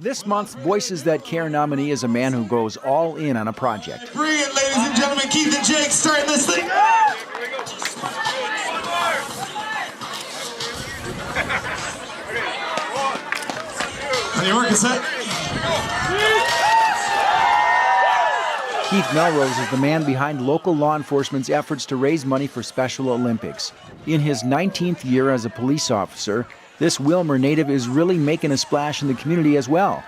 This month's Voices That Care nominee is a man who goes all in on a project. Brilliant, ladies and gentlemen, Keith and Jake starting this thing. Are you working set? Keith Melrose is the man behind local law enforcement's efforts to raise money for Special Olympics. In his 19th year as a police officer, this Wilmer native is really making a splash in the community as well.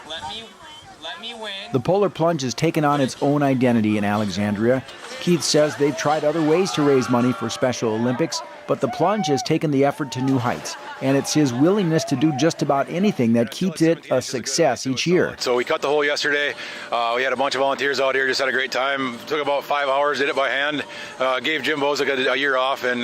Let me win. The Polar Plunge has taken on its own identity in Alexandria. Keith says they've tried other ways to raise money for Special Olympics, but the Plunge has taken the effort to new heights. And it's his willingness to do just about anything that keeps it a success each year. So we cut the hole yesterday. We had a bunch of volunteers out here, just had a great time. Took about 5 hours, did it by hand. Gave Jim Bozick a year off, and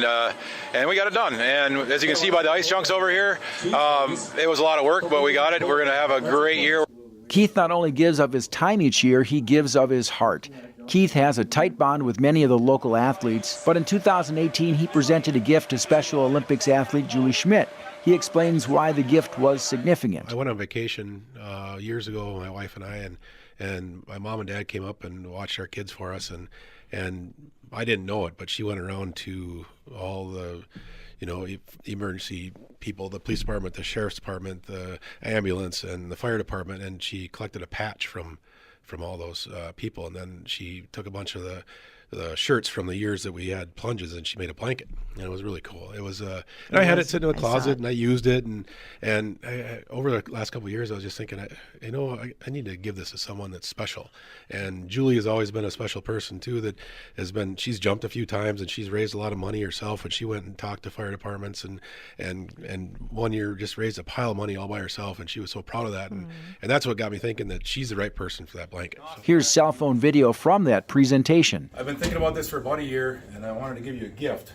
we got it done. And as you can see by the ice chunks over here, it was a lot of work, but we got it. We're going to have a great year. Keith not only gives of his time each year, he gives of his heart. Keith has a tight bond with many of the local athletes, but in 2018 he presented a gift to Special Olympics athlete Julie Schmidt. He explains why the gift was significant. I went on vacation years ago, my wife and I, and my mom and dad came up and watched our kids for us, and I didn't know it, but she went around to all the emergency people, the police department, the sheriff's department, the ambulance, and the fire department, and she collected a patch from all those people, and then she took a bunch of the shirts from the years that we had plunges, and she made a blanket, and it was really cool. It was, and I had it sitting in the closet, and I used it, and I, over the last couple of years, I was just thinking, I need to give this to someone that's special. And Julie has always been a special person too. That she's jumped a few times, and she's raised a lot of money herself. And she went and talked to fire departments, and one year just raised a pile of money all by herself, and she was so proud of that. And that's what got me thinking that she's the right person for that blanket. So. Here's cell phone video from that presentation. I've been thinking about this for about a year, and I wanted to give you a gift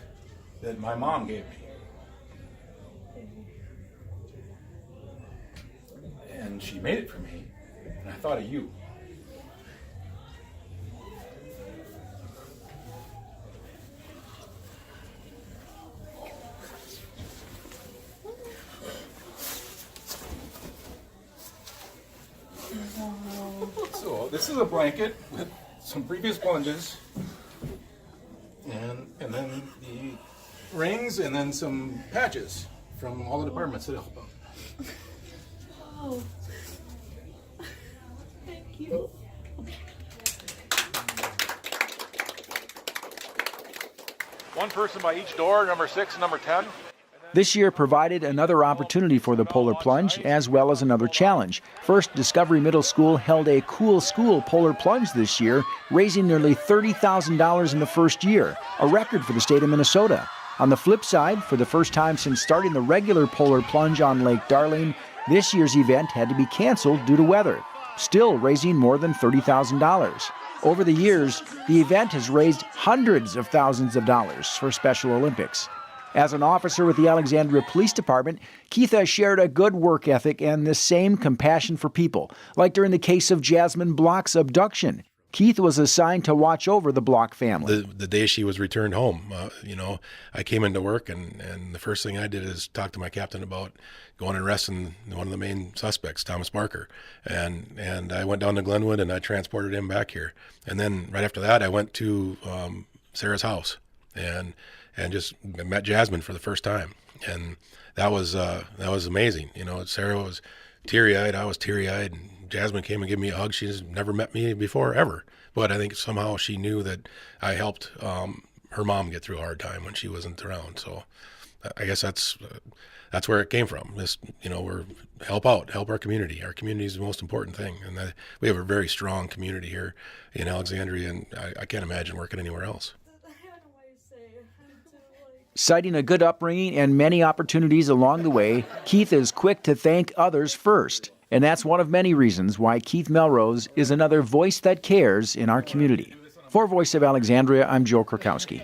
that my mom gave me. And she made it for me, and I thought of you. So this is a blanket with some previous plunges, and then the rings, and then some patches from all the departments that help out. Oh, thank you. One person by each door, number 6 and number 10. This year provided another opportunity for the Polar Plunge, as well as another challenge. First, Discovery Middle School held a Cool School Polar Plunge this year, raising nearly $30,000 in the first year, a record for the state of Minnesota. On the flip side, for the first time since starting the regular Polar Plunge on Lake Darling, this year's event had to be canceled due to weather, still raising more than $30,000. Over the years, the event has raised hundreds of thousands of dollars for Special Olympics. As an officer with the Alexandria Police Department, Keith has shared a good work ethic and the same compassion for people, like during the case of Jasmine Block's abduction. Keith was assigned to watch over the Block family. The day she was returned home, I came into work, and the first thing I did is talk to my captain about going and arresting one of the main suspects, Thomas Barker. And I went down to Glenwood, and I transported him back here. And then right after that, I went to Sarah's house and just met Jasmine for the first time. And that was amazing. Sarah was teary-eyed, I was teary-eyed, and Jasmine came and gave me a hug. She's never met me before, ever. But I think somehow she knew that I helped her mom get through a hard time when she wasn't around. So I guess that's where it came from. We're help our community. Our community is the most important thing. And we have a very strong community here in Alexandria, and I can't imagine working anywhere else. Citing a good upbringing and many opportunities along the way, Keith is quick to thank others first. And that's one of many reasons why Keith Melrose is another voice that cares in our community. For Voice of Alexandria, I'm Joe Krakowski.